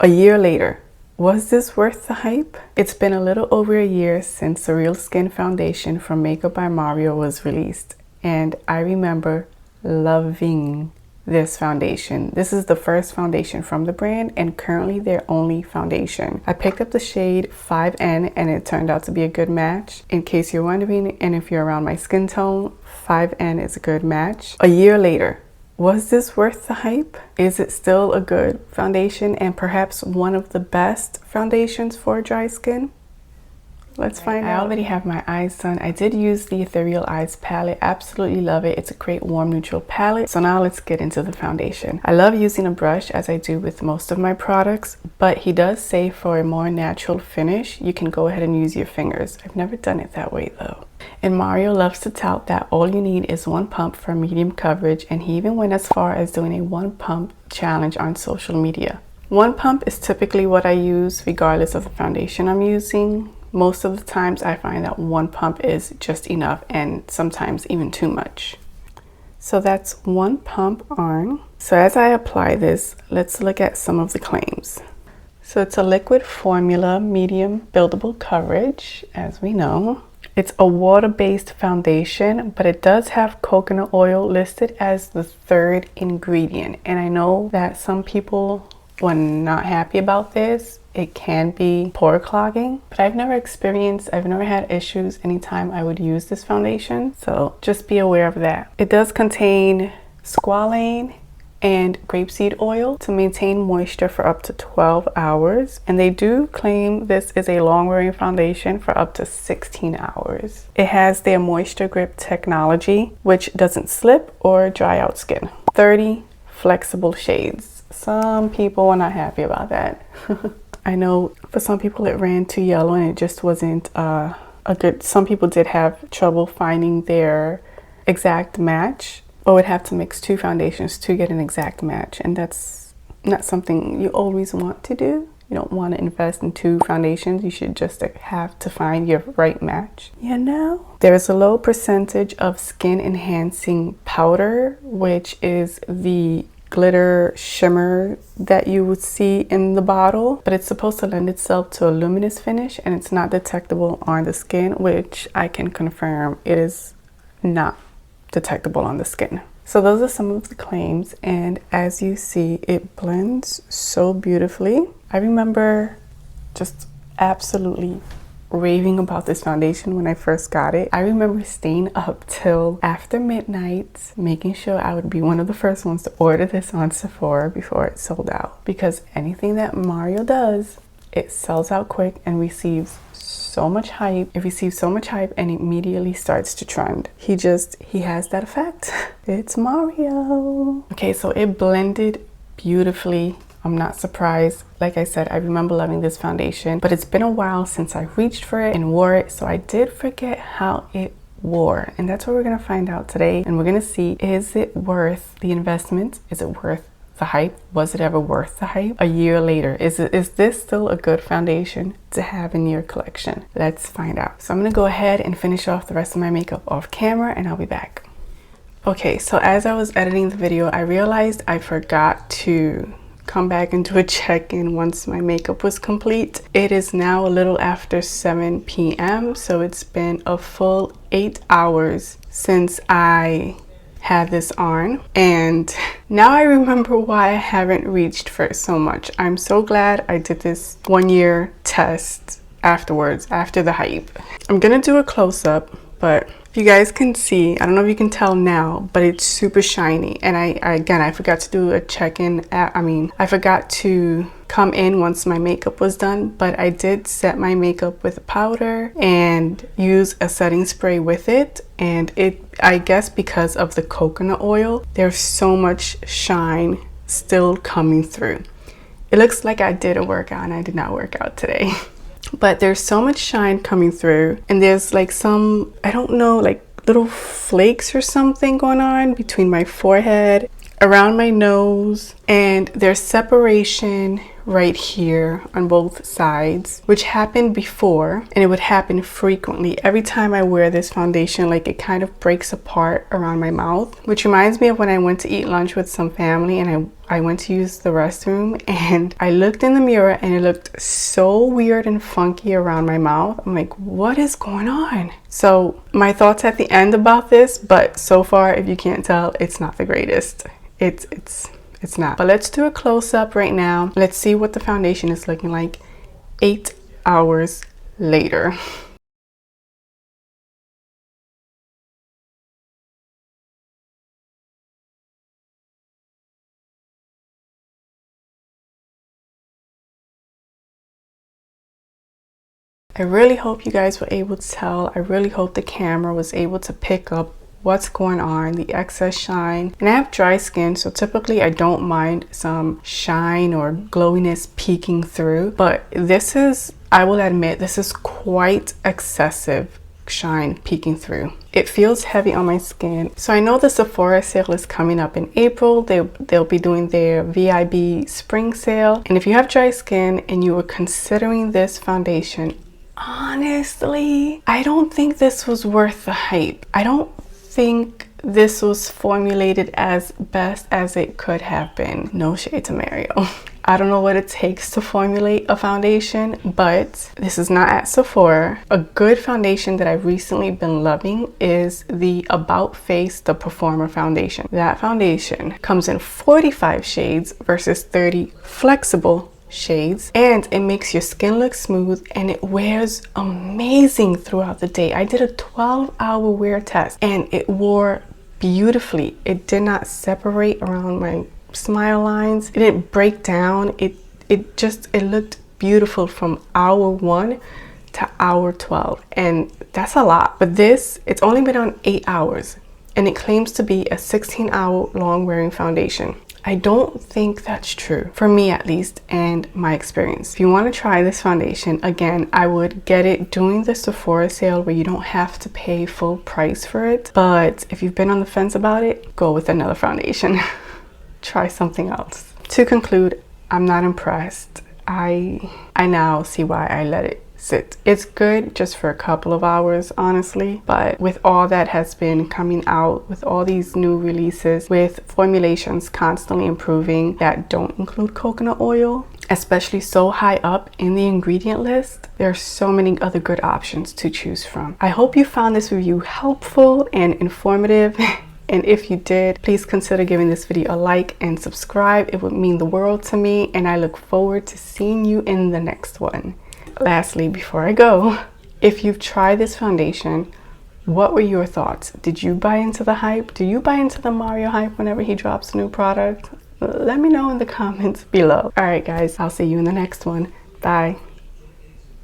A year later, was this worth the hype? It's been a little over a year since Surrealskin foundation from Makeup by Mario was released, and I remember loving this foundation. This is the first foundation from the brand and currently their only foundation. I picked up the shade 5N and it turned out to be a good match. In case you're wondering, and if you're around my skin tone, 5N is a good match. A year later, was this worth the hype? Is it still a good foundation and perhaps one of the best foundations for dry skin? Let's find out. I already have my eyes done. I did use the Ethereal Eyes palette. Absolutely love it. It's a great warm neutral palette. So now let's get into the foundation. I love using a brush as I do with most of my products, but he does say for a more natural finish, you can go ahead and use your fingers. I've never done it that way though. And Mario loves to tout that all you need is one pump for medium coverage, and he even went as far as doing a one pump challenge on social media. One pump is typically what I use regardless of the foundation I'm using. Most of the times I find that one pump is just enough and sometimes even too much. So that's one pump on. So as I apply this, let's look at some of the claims. So it's a liquid formula, medium buildable coverage, as we know. It's a water-based foundation, but it does have coconut oil listed as the third ingredient. And I know that some people were not happy about this. It can be pore clogging, but I've never had issues anytime I would use this foundation. So just be aware of that. It does contain squalane and grapeseed oil to maintain moisture for up to 12 hours. And they do claim this is a long-wearing foundation for up to 16 hours. It has their moisture grip technology, which doesn't slip or dry out skin. 30 flexible shades. Some people were not happy about that. I know for some people it ran too yellow and it just wasn't a good, some people did have trouble finding their exact match, or would have to mix two foundations to get an exact match, and that's not something you always want to do. You don't want to invest in two foundations. You should just have to find your right match. You know, there's a low percentage of skin enhancing powder, which is the glitter shimmer that you would see in the bottle, but it's supposed to lend itself to a luminous finish, and it's not detectable on the skin, which I can confirm it is not detectable on the skin. So those are some of the claims, and as you see, it blends so beautifully. I remember just absolutely raving about this foundation when I first got it. I remember staying up till after midnight, making sure I would be one of the first ones to order this on Sephora before it sold out, because anything that Mario does, it sells out quick and receives so much hype. It receives so much hype and immediately starts to trend. He has that effect. It's Mario. Okay, so it blended beautifully. I'm not surprised. Like I said, I remember loving this foundation, but it's been a while since I reached for it and wore it, so I did forget how it wore, and that's what we're gonna find out today. And we're gonna see, is it worth the investment? Is it worth the hype? Was it ever worth the hype? A year later, is this still a good foundation to have in your collection? Let's find out. So I'm gonna go ahead and finish off the rest of my makeup off camera, and I'll be back. Okay, so as I was editing the video, I realized I forgot to come back into a check-in once my makeup was complete. It is now a little after 7 p.m. so it's been a full 8 hours since I had this on, and now I remember why I haven't reached for it so much. I'm so glad I did this 1 year test afterwards, after the hype. I'm gonna do a close-up, but if you guys can see, I don't know if you can tell now, but it's super shiny. And I forgot to do a check-in. I forgot to come in once my makeup was done, but I did set my makeup with a powder and use a setting spray with it. And I guess because of the coconut oil, there's so much shine still coming through. It looks like I did a workout, and I did not work out today. But there's so much shine coming through, and there's like some, I don't know, like little flakes or something going on between my forehead, around my nose, and there's separation right here on both sides, which happened before, and it would happen frequently. Every time I wear this foundation, like it kind of breaks apart around my mouth, which reminds me of when I went to eat lunch with some family and I went to use the restroom and I looked in the mirror and it looked so weird and funky around my mouth. I'm like, what is going on? So my thoughts at the end about this, but so far, if you can't tell, it's not the greatest. It's not. But let's do a close-up right now. Let's see what the foundation is looking like 8 hours later. I really hope you guys were able to tell. I really hope the camera was able to pick up what's going on, the excess shine. And I have dry skin, so typically I don't mind some shine or glowiness peeking through, but this is, I will admit, this is quite excessive shine peeking through. It feels heavy on my skin. So I know the Sephora sale is coming up in April. They'll be doing their VIB spring sale, and if you have dry skin and you were considering this foundation, honestly, I don't think this was worth the hype. I don't think this was formulated as best as it could have been. No shade to Mario. I don't know what it takes to formulate a foundation, but this is not at Sephora. A good foundation that I've recently been loving is the About Face The Performer foundation. That foundation comes in 45 shades versus 30 flexible shades, and it makes your skin look smooth and it wears amazing throughout the day. I did a 12-hour wear test and it wore beautifully. It did not separate around my smile lines. It didn't break down. It looked beautiful from hour 1 to hour 12, and that's a lot. But this, it's only been on 8 hours and it claims to be a 16-hour long wearing foundation. I don't think that's true, for me at least, and my experience. If you want to try this foundation, again, I would get it during the Sephora sale where you don't have to pay full price for it. But if you've been on the fence about it, go with another foundation. Try something else. To conclude, I'm not impressed. I now see why I let it sit. It's good just for a couple of hours, honestly, but with all that has been coming out, with all these new releases, with formulations constantly improving that don't include coconut oil, especially so high up in the ingredient list, there are so many other good options to choose from. I hope you found this review helpful and informative. And if you did, please consider giving this video a like and subscribe. It would mean the world to me, and I look forward to seeing you in the next one. Lastly, before I go, if you've tried this foundation, what were your thoughts? Did you buy into the hype? Do you buy into the Mario hype whenever he drops a new product? Let me know in the comments below. All right, guys, I'll see you in the next one. Bye.